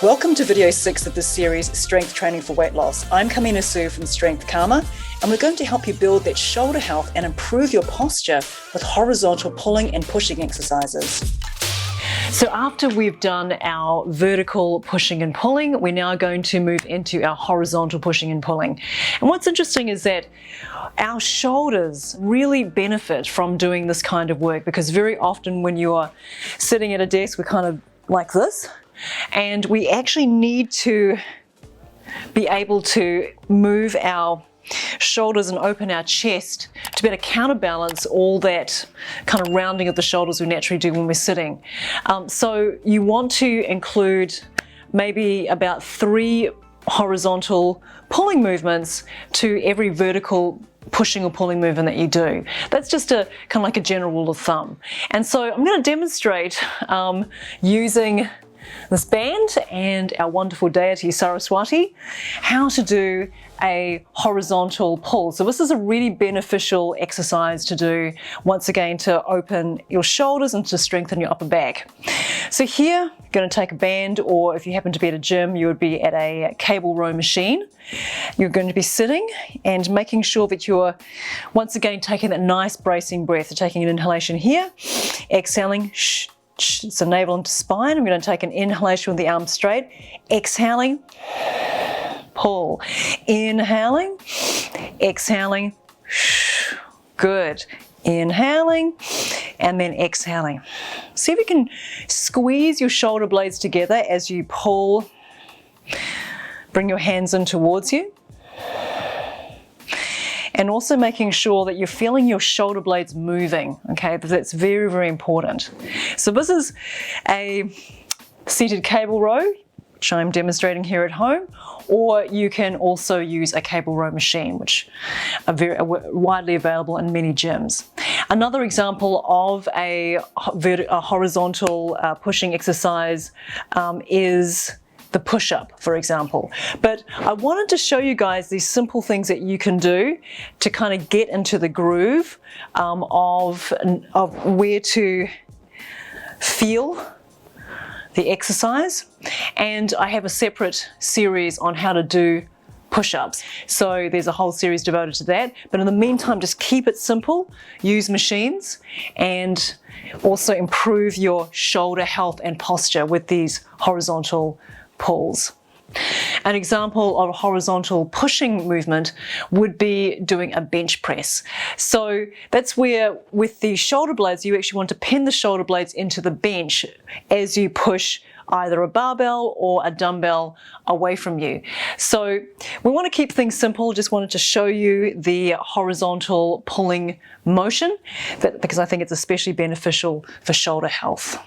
Welcome to video 6 of the series, Strength Training for Weight Loss. I'm Kamina Sue from Strength Karma, and we're going to help you build that shoulder health and improve your posture with horizontal pulling and pushing exercises. So after we've done our vertical pushing and pulling, we're now going to move into our horizontal pushing and pulling. And what's interesting is that our shoulders really benefit from doing this kind of work, because very often when you are sitting at a desk, we're kind of like this. And we actually need to be able to move our shoulders and open our chest to better counterbalance all that kind of rounding of the shoulders we naturally do when we're sitting. So you want to include maybe about 3 horizontal pulling movements to every vertical pushing or pulling movement that you do. That's just a kind of like a general rule of thumb. And so I'm going to demonstrate using this band and our wonderful deity Saraswati how to do a horizontal pull. So this is a really beneficial exercise to do, once again, to open your shoulders and to strengthen your upper back. So here, you're going to take a band, or if you happen to be at a gym, you would be at a cable row machine. You're going to be sitting and making sure that you're, once again, taking that nice bracing breath. So taking an inhalation here, exhaling, so navel into spine. I'm going to take an inhalation with the arms straight, exhaling, pull, inhaling, exhaling, good, inhaling, and then exhaling. See if you can squeeze your shoulder blades together as you pull. Bring your hands in towards you. And also making sure that you're feeling your shoulder blades moving, okay? That's very, very important. So this is a seated cable row, which I'm demonstrating here at home, or you can also use a cable row machine, which are widely available in many gyms. Another example of a horizontal pushing exercise is the push-up, for example. But I wanted to show you guys these simple things that you can do to kind of get into the groove of where to feel the exercise. And I have a separate series on how to do push-ups. So there's a whole series devoted to that. But in the meantime, just keep it simple, use machines, and also improve your shoulder health and posture with these horizontal pulls. An example of a horizontal pushing movement would be doing a bench press. So that's where, with the shoulder blades, you actually want to pin the shoulder blades into the bench as you push either a barbell or a dumbbell away from you. So we want to keep things simple. Just wanted to show you the horizontal pulling motion, because I think it's especially beneficial for shoulder health.